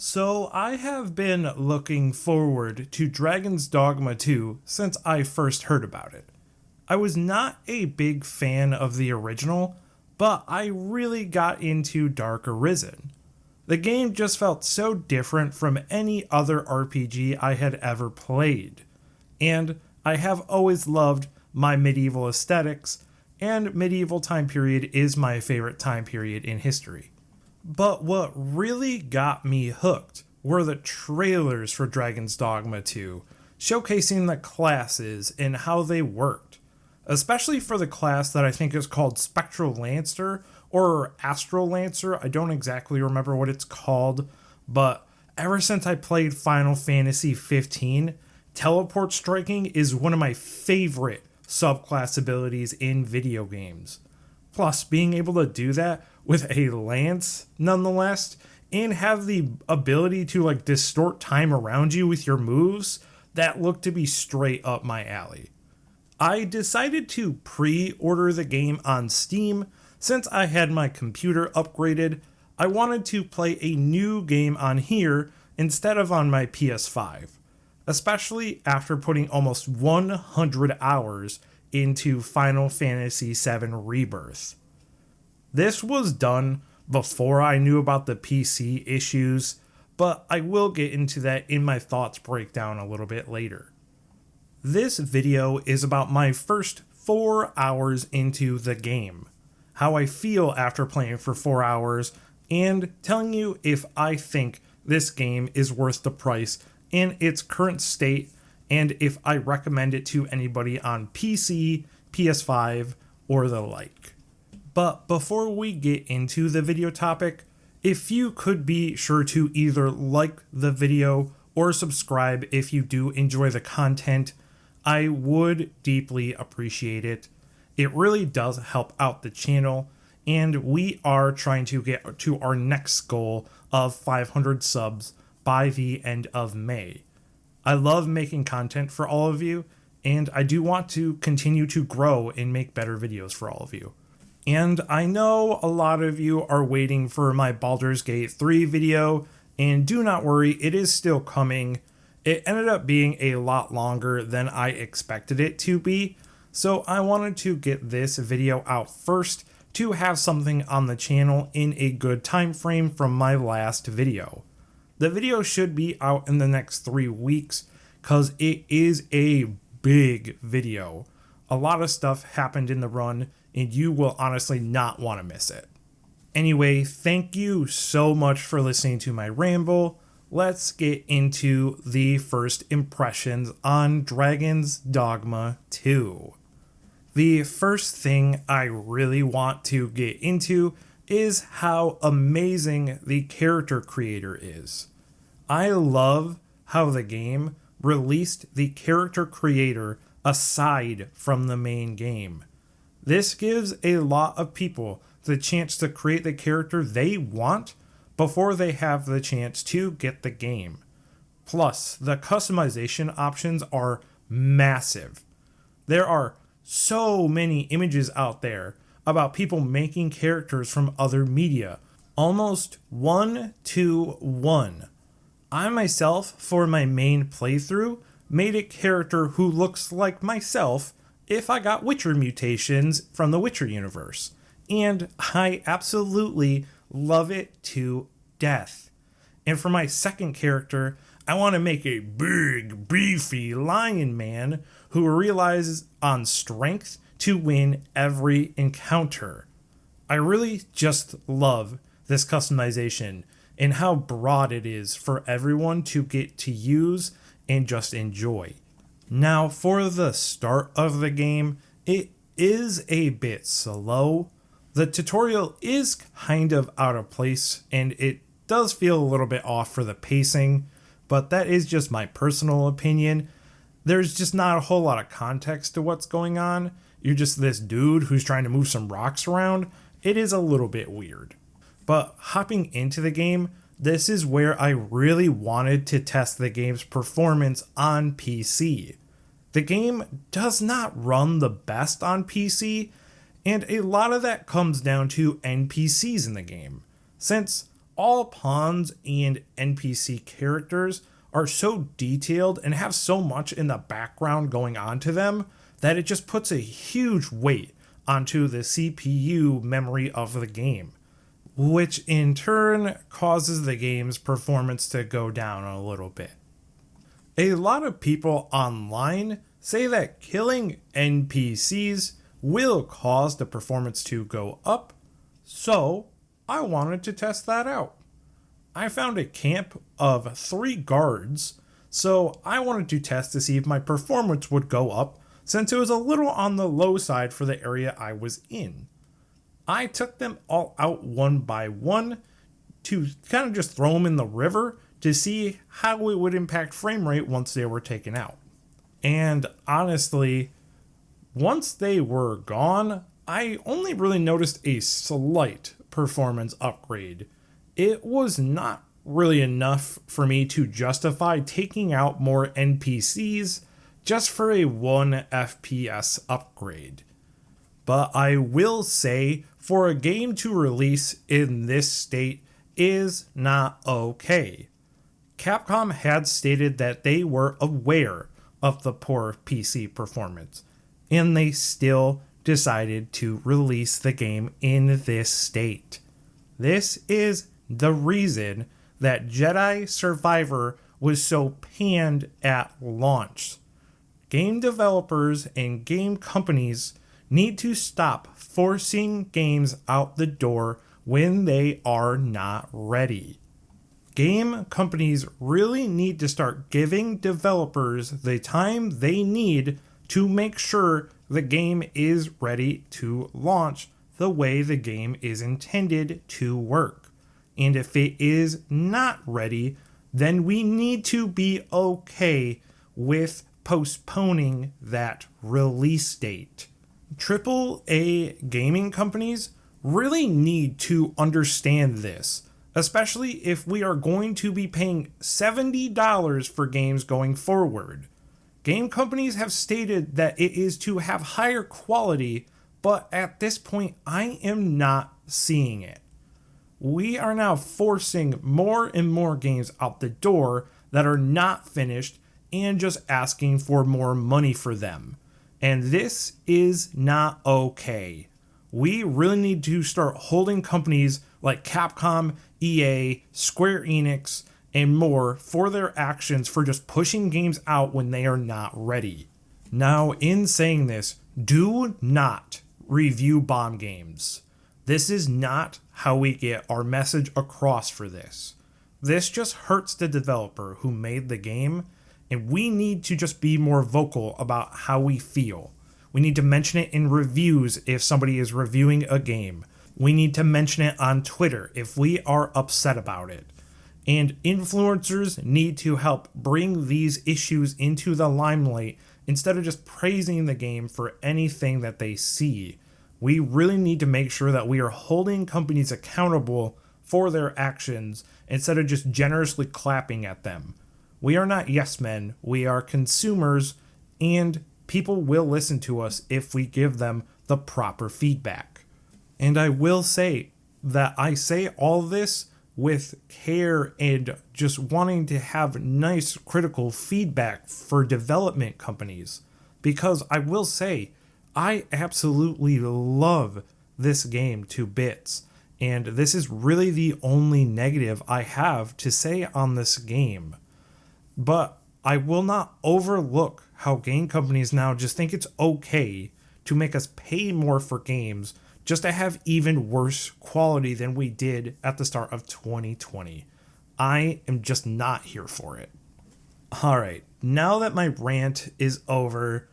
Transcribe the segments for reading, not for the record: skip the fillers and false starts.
So I have been looking forward to Dragon's Dogma 2 since I first heard about it. I was not a big fan of the original, but I really got into Dark Arisen. The game just felt so different from any other RPG I had ever played. And I have always loved my medieval aesthetics, and medieval time period is my favorite time period in history. But what really got me hooked were the trailers for Dragon's Dogma 2, showcasing the classes and how they worked. Especially for the class that I think is called Spectral Lancer or Astral Lancer. I don't exactly remember what it's called, but ever since I played Final Fantasy 15, teleport striking is one of my favorite subclass abilities in video games. Plus, being able to do that with a lance, nonetheless, and have the ability to distort time around you with your moves, that looked to be straight up my alley. I decided to pre-order the game on Steam since I had my computer upgraded. I wanted to play a new game on here instead of on my PS5, especially after putting almost 100 hours into Final Fantasy VII Rebirth. This was done before I knew about the PC issues, but I will get into that in my thoughts breakdown a little bit later. This video is about my first 4 hours into the game, how I feel after playing for 4 hours, and telling you if I think this game is worth the price in its current state, and if I recommend it to anybody on PC, PS5, or the like. But before we get into the video topic, if you could be sure to either like the video or subscribe if you do enjoy the content, I would deeply appreciate it. It really does help out the channel, and we are trying to get to our next goal of 500 subs by the end of May. I love making content for all of you, and I do want to continue to grow and make better videos for all of you. And I know a lot of you are waiting for my Baldur's Gate 3 video, and do not worry, it is still coming. It ended up being a lot longer than I expected it to be, so I wanted to get this video out first to have something on the channel in a good time frame from my last video. The video should be out in the next 3 weeks because it is a big video. A lot of stuff happened in the run, and you will honestly not want to miss it. Anyway, thank you so much for listening to my ramble. Let's get into the first impressions on Dragon's Dogma 2. The first thing I really want to get into is how amazing the character creator is. I love how the game released the character creator aside from the main game. This gives a lot of people the chance to create the character they want before they have the chance to get the game. Plus, the customization options are massive. There are so many images out there about people making characters from other media, almost 1-to-1. I myself, for my main playthrough, made a character who looks like myself if I got Witcher mutations from the Witcher universe. And I absolutely love it to death. And for my second character, I want to make a big, beefy lion man who relies on strength to win every encounter. I really just love this customization and how broad it is for everyone to get to use and just enjoy. Now, for the start of the game, it is a bit slow. The tutorial is kind of out of place, and it does feel a little bit off for the pacing, but that is just my personal opinion. There's just not a whole lot of context to what's going on. You're just this dude who's trying to move some rocks around. It is a little bit weird. But hopping into the game, this is where I really wanted to test the game's performance on PC. The game does not run the best on PC, and a lot of that comes down to NPCs in the game, since all pawns and NPC characters are so detailed and have so much in the background going on to them that it just puts a huge weight onto the CPU memory of the game, which in turn causes the game's performance to go down a little bit. A lot of people online say that killing NPCs will cause the performance to go up, so I wanted to test that out. I found a camp of 3 guards, so I wanted to test to see if my performance would go up since it was a little on the low side for the area I was in. I took them all out one by one to kind of just throw them in the river to see how it would impact frame rate once they were taken out. And honestly, once they were gone, I only really noticed a slight performance upgrade. It was not really enough for me to justify taking out more NPCs just for a 1 FPS upgrade. But I will say, for a game to release in this state is not okay. Capcom had stated that they were aware of the poor PC performance, and they still decided to release the game in this state. This is the reason that Jedi Survivor was so panned at launch. Game developers and game companies need to stop forcing games out the door when they are not ready. Game companies really need to start giving developers the time they need to make sure the game is ready to launch the way the game is intended to work. And if it is not ready, then we need to be okay with postponing that release date. AAA gaming companies really need to understand this, especially if we are going to be paying $70 for games going forward. Game companies have stated that it is to have higher quality, but at this point, I am not seeing it. We are now forcing more and more games out the door that are not finished and just asking for more money for them. And this is not okay. We really need to start holding companies like Capcom, EA, Square Enix, and more for their actions for just pushing games out when they are not ready. Now, in saying this, do not review bomb games. This is not how we get our message across for this. This just hurts the developer who made the game, and we need to just be more vocal about how we feel. We need to mention it in reviews if somebody is reviewing a game. We need to mention it on Twitter if we are upset about it. And influencers need to help bring these issues into the limelight instead of just praising the game for anything that they see. We really need to make sure that we are holding companies accountable for their actions instead of just generously clapping at them. We are not yes men, we are consumers, and people will listen to us if we give them the proper feedback. And I will say that I say all this with care and just wanting to have nice critical feedback for development companies. Because I will say, I absolutely love this game to bits. And this is really the only negative I have to say on this game. But I will not overlook how game companies now just think it's okay to make us pay more for games just to have even worse quality than we did at the start of 2020. I am just not here for it. Alright, now that my rant is over,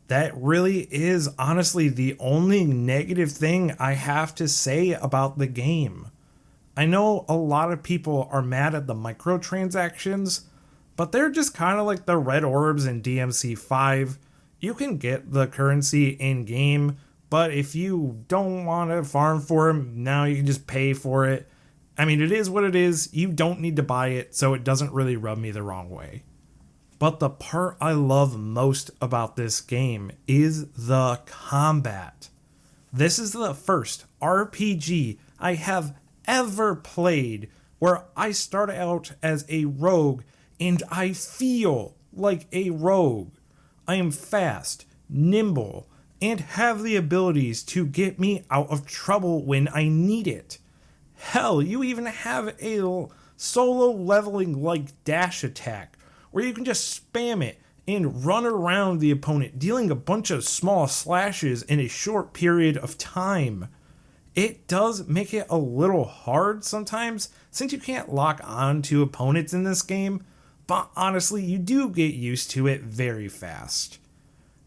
that really is honestly the only negative thing I have to say about the game. I know a lot of people are mad at the microtransactions, but they're just kind of like the red orbs in DMC5. You can get the currency in-game, but if you don't want to farm for them, now you can just pay for it. I mean, it is what it is. You don't need to buy it, so it doesn't really rub me the wrong way. But the part I love most about this game is the combat. This is the first RPG I have ever played where I start out as a rogue and I feel like a rogue. I am fast, nimble, and have the abilities to get me out of trouble when I need it. Hell, you even have a solo leveling like dash attack, where you can just spam it and run around the opponent, dealing a bunch of small slashes in a short period of time. It does make it a little hard sometimes, since you can't lock on to opponents in this game, but honestly, you do get used to it very fast.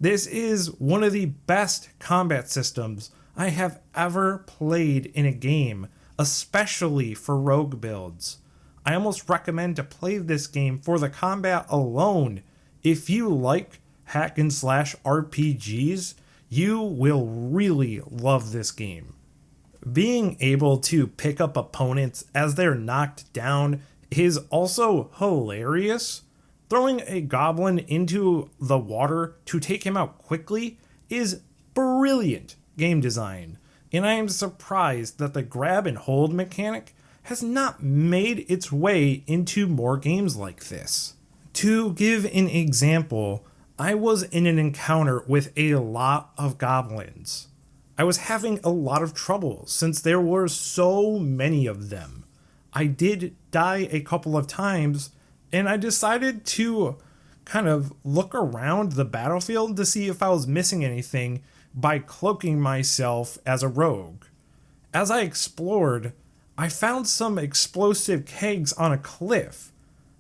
This is one of the best combat systems I have ever played in a game, especially for rogue builds. I almost recommend to play this game for the combat alone. If you like hack and slash RPGs, you will really love this game. Being able to pick up opponents as they're knocked down is also hilarious. Throwing a goblin into the water to take him out quickly is brilliant game design, and I am surprised that the grab and hold mechanic has not made its way into more games like this. To give an example, I was in an encounter with a lot of goblins. I was having a lot of trouble since there were so many of them. I did die a couple of times, and I decided to kind of look around the battlefield to see if I was missing anything by cloaking myself as a rogue. As I explored, I found some explosive kegs on a cliff.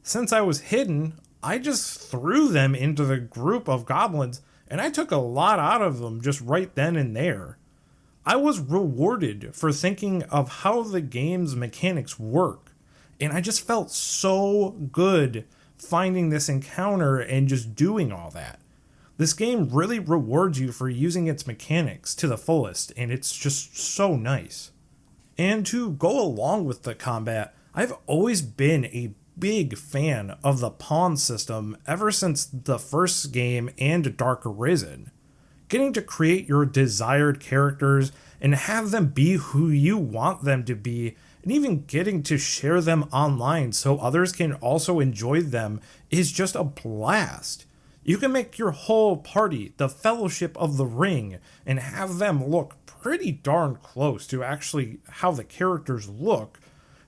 Since I was hidden, I just threw them into the group of goblins, and I took a lot out of them just right then and there. I was rewarded for thinking of how the game's mechanics work, and I just felt so good finding this encounter and just doing all that. This game really rewards you for using its mechanics to the fullest, and it's just so nice. And to go along with the combat, I've always been a big fan of the pawn system ever since the first game and Dark Arisen. Getting to create your desired characters and have them be who you want them to be, and even getting to share them online so others can also enjoy them, is just a blast. You can make your whole party the Fellowship of the Ring and have them look pretty darn close to actually how the characters look,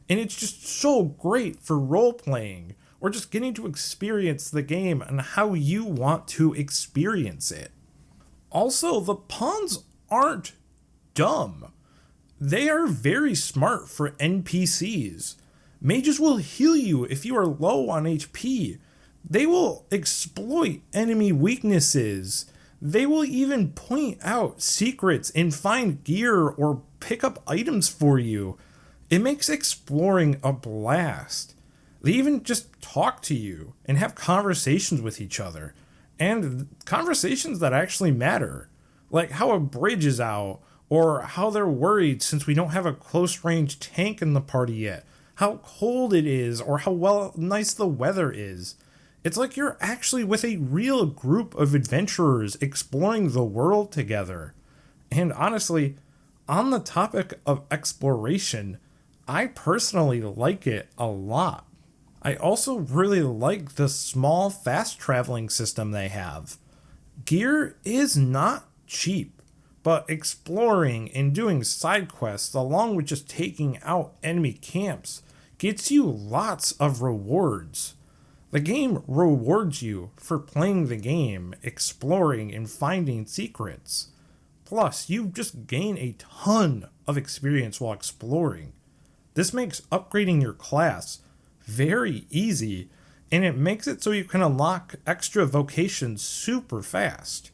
and it's just so great for role-playing or just getting to experience the game and how you want to experience it. Also, the pawns aren't dumb. They are very smart for NPCs. Mages will heal you if you are low on HP. They will exploit enemy weaknesses. They will even point out secrets and find gear or pick up items for you. It makes exploring a blast. They even just talk to you and have conversations with each other. And conversations that actually matter, like how a bridge is out, or how they're worried since we don't have a close range tank in the party yet, how cold it is, or how nice the weather is. It's like you're actually with a real group of adventurers exploring the world together. And honestly, on the topic of exploration, I personally like it a lot. I also really like the small fast traveling system they have. Gear is not cheap, but exploring and doing side quests along with just taking out enemy camps gets you lots of rewards. The game rewards you for playing the game, exploring, and finding secrets. Plus, you just gain a ton of experience while exploring. This makes upgrading your class very easy, and it makes it so you can unlock extra vocations super fast.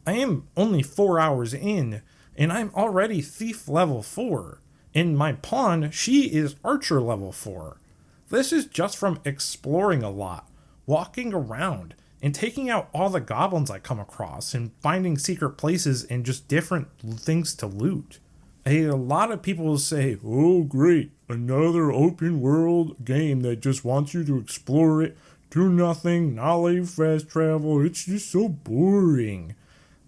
I am only 4 hours in, and I'm already Thief level 4, and my pawn, she is Archer level 4. This is just from exploring a lot, walking around, and taking out all the goblins I come across, and finding secret places and just different things to loot. A lot of people will say, oh great, another open world game that just wants you to explore it, do nothing, not let you fast travel, it's just so boring.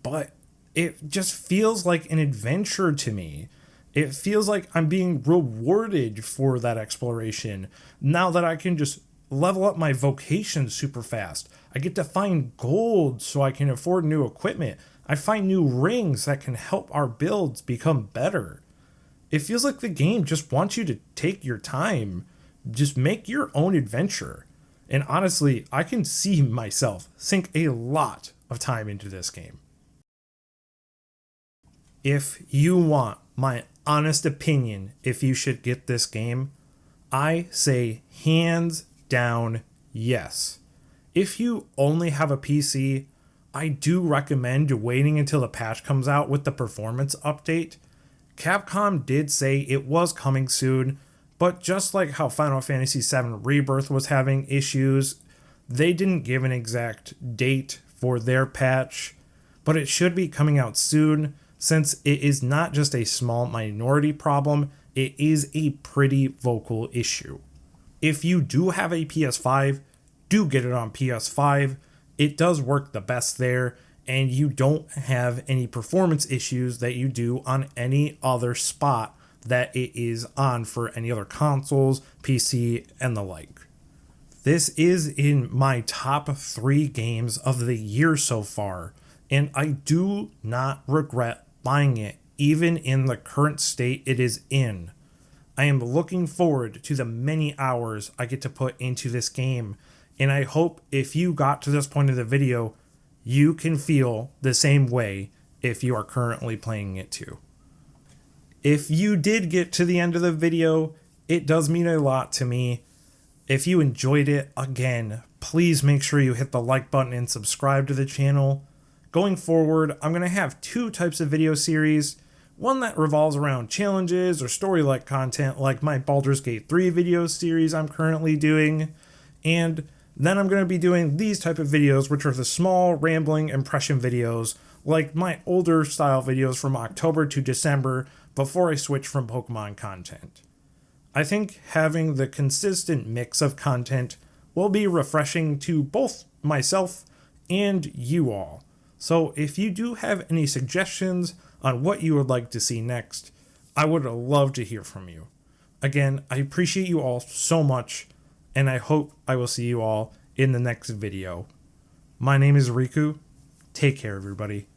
But it just feels like an adventure to me. It feels like I'm being rewarded for that exploration now that I can just level up my vocation super fast. I get to find gold so I can afford new equipment. I find new rings that can help our builds become better. It feels like the game just wants you to take your time, just make your own adventure. And honestly, I can see myself sink a lot of time into this game. If you want my honest opinion if you should get this game, I say hands down yes. If you only have a PC, I do recommend waiting until the patch comes out with the performance update. Capcom did say it was coming soon, but just like how Final Fantasy VII Rebirth was having issues, they didn't give an exact date for their patch, but it should be coming out soon since it is not just a small minority problem, it is a pretty vocal issue. If you do have a PS5, do get it on PS5. It does work the best there, and you don't have any performance issues that you do on any other spot that it is on for any other consoles, PC, and the like. This is in my top 3 games of the year so far, and I do not regret buying it, even in the current state it is in. I am looking forward to the many hours I get to put into this game, and I hope if you got to this point of the video, you can feel the same way if you are currently playing it too. If you did get to the end of the video, it does mean a lot to me. If you enjoyed it, again, please make sure you hit the like button and subscribe to the channel. Going forward, I'm going to have 2 types of video series. One that revolves around challenges or story-like content like my Baldur's Gate 3 video series I'm currently doing. And then I'm going to be doing these type of videos, which are the small, rambling impression videos like my older style videos from October to December before I switch from Pokemon content. I think having the consistent mix of content will be refreshing to both myself and you all. So if you do have any suggestions on what you would like to see next, I would love to hear from you. Again, I appreciate you all so much, and I hope I will see you all in the next video. My name is Riku. Take care, everybody.